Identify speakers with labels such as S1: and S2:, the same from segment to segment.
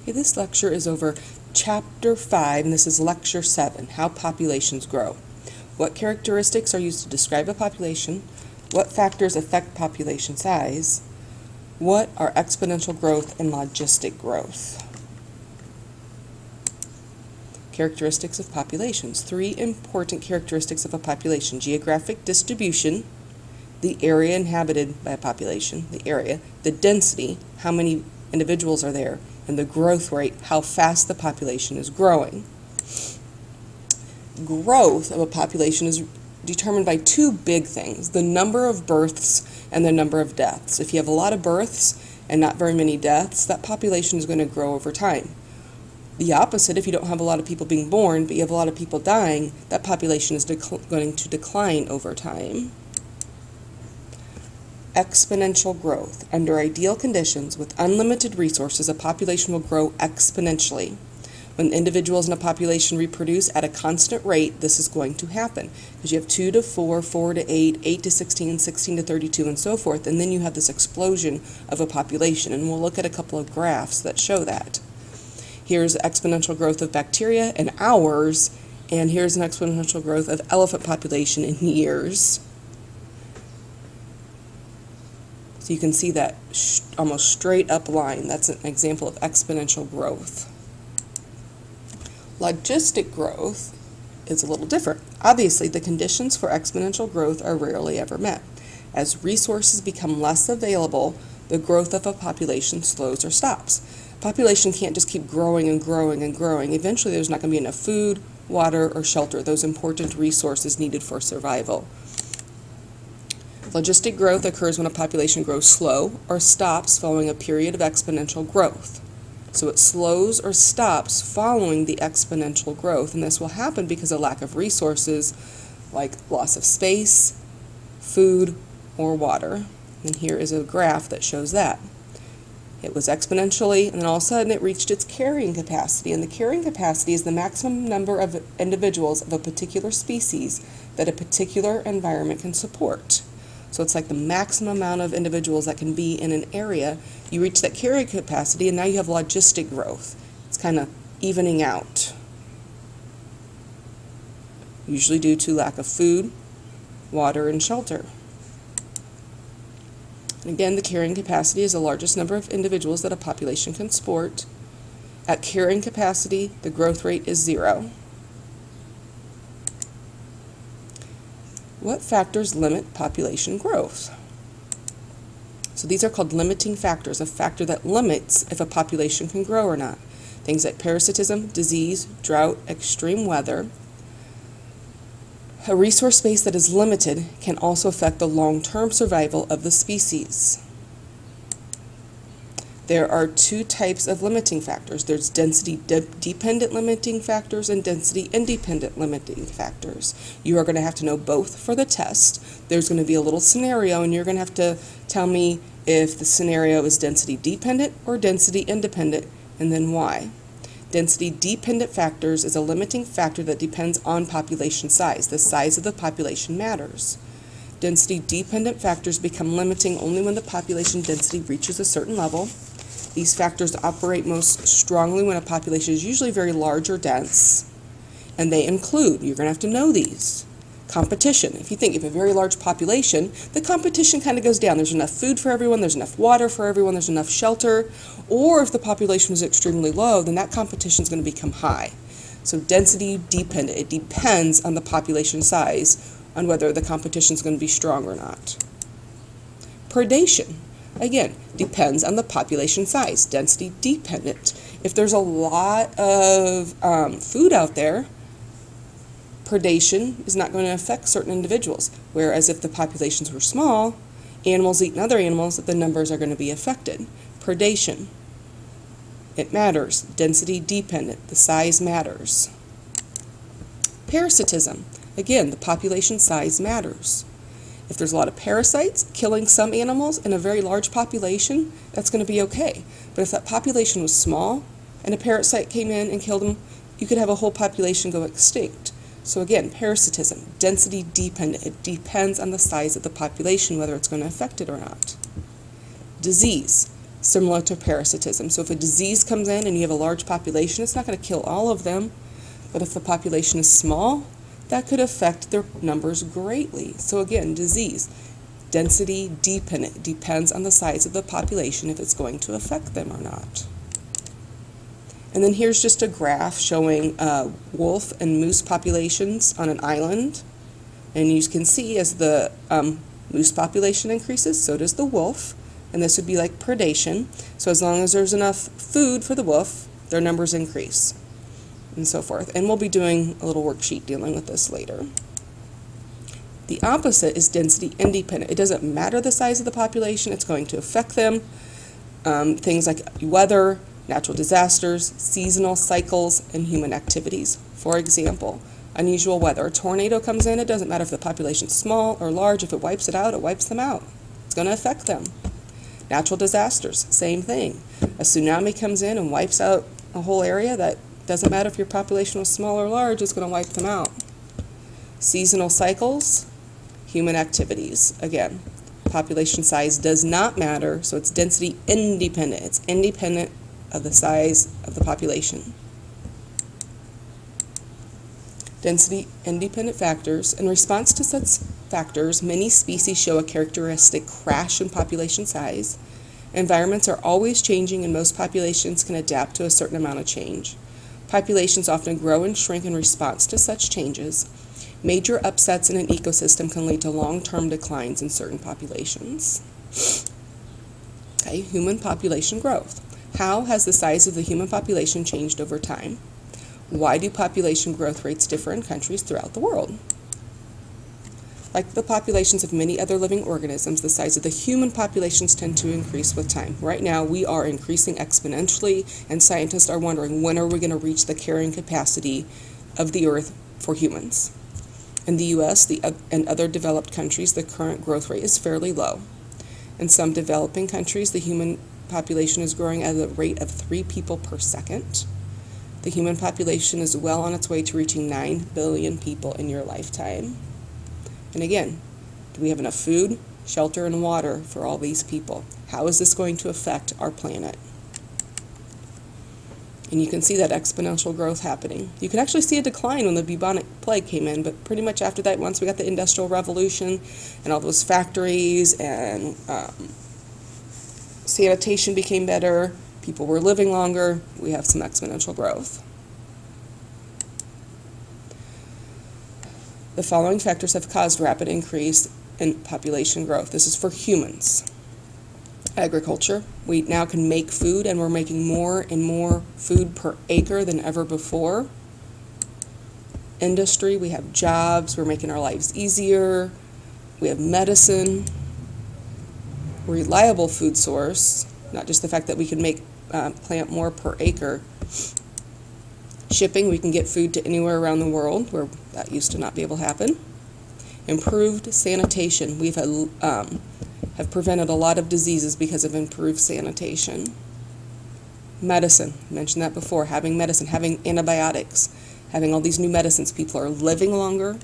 S1: Okay, this lecture is over Chapter 5, and this is Lecture 7, How Populations Grow. What characteristics are used to describe a population? What factors affect population size? What are exponential growth and logistic growth? Characteristics of populations. 3 important characteristics of a population: geographic distribution, the area inhabited by a population, the area, the density, how many individuals are there, and the growth rate, how fast the population is growing. Growth of a population is determined by 2 big things: the number of births and the number of deaths. If you have a lot of births and not very many deaths, that population is going to grow over time. The opposite, if you don't have a lot of people being born, but you have a lot of people dying, that population is going to decline over time. Exponential growth. Under ideal conditions, with unlimited resources, a population will grow exponentially. When individuals in a population reproduce at a constant rate, this is going to happen, because you have 2 to 4, 4 to 8, 8 to 16, 16 to 32, and so forth, and then you have this explosion of a population, and we'll look at a couple of graphs that show that. Here's exponential growth of bacteria in hours, and here's an exponential growth of elephant population in years. So you can see that almost straight up line. That's an example of exponential growth. Logistic growth is a little different. Obviously, the conditions for exponential growth are rarely ever met. As resources become less available, the growth of a population slows or stops. Population can't just keep growing and growing and growing. Eventually, there's not going to be enough food, water, or shelter, those important resources needed for survival. Logistic growth occurs when a population grows slow or stops following a period of exponential growth. So it slows or stops following the exponential growth, and this will happen because of lack of resources like loss of space, food, or water. And here is a graph that shows that. It was exponentially, and then all of a sudden it reached its carrying capacity, and the carrying capacity is the maximum number of individuals of a particular species that a particular environment can support. So it's like the maximum amount of individuals that can be in an area. You reach that carrying capacity, and now you have logistic growth. It's kind of evening out, usually due to lack of food, water, and shelter. And again, the carrying capacity is the largest number of individuals that a population can support. At carrying capacity, the growth rate is 0. What factors limit population growth? So these are called limiting factors, a factor that limits if a population can grow or not. Things like parasitism, disease, drought, extreme weather. A resource base that is limited can also affect the long-term survival of the species. There are 2 types of limiting factors. There's density-dependent limiting factors and density-independent limiting factors. You are going to have to know both for the test. There's going to be a little scenario, and you're going to have to tell me if the scenario is density-dependent or density-independent, and then why. Density-dependent factors is a limiting factor that depends on population size. The size of the population matters. Density-dependent factors become limiting only when the population density reaches a certain level. These factors operate most strongly when a population is usually very large or dense, and they include, you're going to have to know these, competition. If you think of a very large population, the competition kind of goes down. There's enough food for everyone, there's enough water for everyone, there's enough shelter. Or if the population is extremely low, then that competition is going to become high. So density dependent, it depends on the population size on whether the competition is going to be strong or not. Predation, again, depends on the population size, density dependent. If there's a lot of food out there, predation is not going to affect certain individuals, whereas if the populations were small, animals eating other animals, the numbers are going to be affected. Predation, it matters. Density dependent, the size matters. Parasitism, again, the population size matters. If there's a lot of parasites killing some animals in a very large population, that's going to be okay. But if that population was small and a parasite came in and killed them, you could have a whole population go extinct. So again, parasitism, density dependent. It depends on the size of the population whether it's going to affect it or not. Disease, similar to parasitism. So if a disease comes in and you have a large population, it's not going to kill all of them. But if the population is small, that could affect their numbers greatly. So again, disease, density dependent, depends on the size of the population if it's going to affect them or not. And then here's just a graph showing wolf and moose populations on an island. And you can see as the moose population increases, so does the wolf. And this would be like predation. So as long as there's enough food for the wolf, their numbers increase, and so forth. And we'll be doing a little worksheet dealing with this later. The opposite is density independent. It doesn't matter the size of the population, it's going to affect them. Things like weather, natural disasters, seasonal cycles, and human activities. For example, unusual weather. A tornado comes in, it doesn't matter if the population's small or large. If it wipes it out, it wipes them out. It's going to affect them. Natural disasters, same thing. A tsunami comes in and wipes out a whole area. That doesn't matter if your population was small or large, it's going to wipe them out. Seasonal cycles, human activities. Again, population size does not matter, so it's density independent. It's independent of the size of the population. Density independent factors. In response to such factors, many species show a characteristic crash in population size. Environments are always changing, and most populations can adapt to a certain amount of change. Populations often grow and shrink in response to such changes. Major upsets in an ecosystem can lead to long-term declines in certain populations. Okay, human population growth. How has the size of the human population changed over time? Why do population growth rates differ in countries throughout the world? Like the populations of many other living organisms, the size of the human populations tend to increase with time. Right now, we are increasing exponentially, and scientists are wondering, when are we going to reach the carrying capacity of the Earth for humans? In the U.S. and other developed countries, the current growth rate is fairly low. In some developing countries, the human population is growing at a rate of 3 people per second. The human population is well on its way to reaching 9 billion people in your lifetime. And again, do we have enough food, shelter, and water for all these people? How is this going to affect our planet? And you can see that exponential growth happening. You can actually see a decline when the bubonic plague came in, but pretty much after that, once we got the Industrial Revolution and all those factories and sanitation became better, people were living longer, we have some exponential growth. The following factors have caused rapid increase in population growth. This is for humans. Agriculture. We now can make food, and we're making more and more food per acre than ever before. Industry. We have jobs. We're making our lives easier. We have medicine. Reliable food source. Not just the fact that we can plant more per acre. Shipping, we can get food to anywhere around the world where that used to not be able to happen. Improved sanitation. We've have prevented a lot of diseases because of improved sanitation. Medicine, I mentioned that before, having medicine, having antibiotics, having all these new medicines. People are living longer.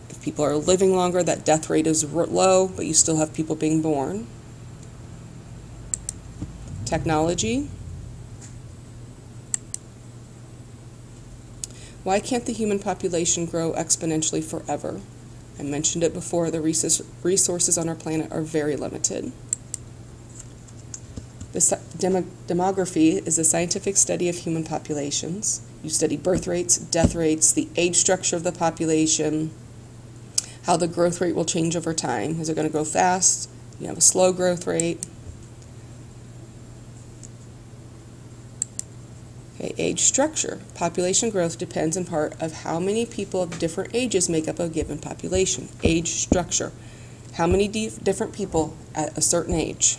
S1: If people are living longer, that death rate is low, but you still have people being born. Technology. Why can't the human population grow exponentially forever? I mentioned it before, the resources on our planet are very limited. Demography is a scientific study of human populations. You study birth rates, death rates, the age structure of the population, how the growth rate will change over time. Is it going to go fast? You have a slow growth rate. Okay, age structure. Population growth depends in part of how many people of different ages make up a given population. Age structure. How many different people at a certain age?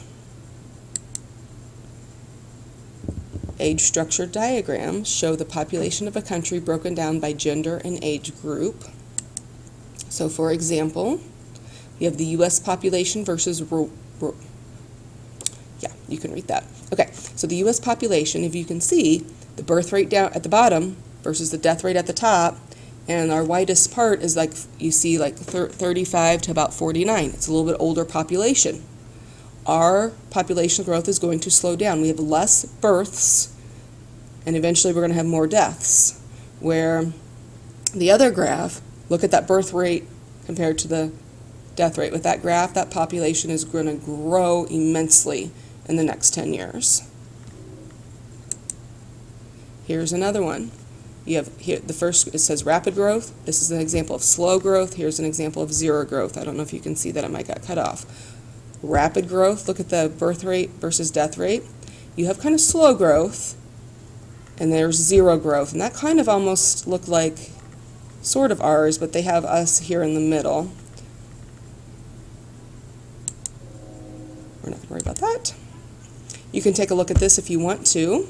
S1: Age structure diagrams show the population of a country broken down by gender and age group. So for example, you have the U.S. population versus yeah, you can read that. Okay, so the U.S. population, if you can see, the birth rate down at the bottom versus the death rate at the top, and our widest part is like, you see like 35 to about 49. It's a little bit older population. our population growth is going to slow down. We have less births, and eventually we're going to have more deaths. Where the other graph, look at that birth rate compared to the death rate. With that graph, that population is going to grow immensely in the next 10 years. Here's another one. You have here the first, it says rapid growth. This is an example of slow growth. Here's an example of zero growth. I don't know if you can see that, it might got cut off. Rapid growth, look at the birth rate versus death rate. You have kind of slow growth, and there's zero growth, and that kind of almost looked like sort of ours, but they have us here in the middle. We're not going to worry about that. You can take a look at this if you want to.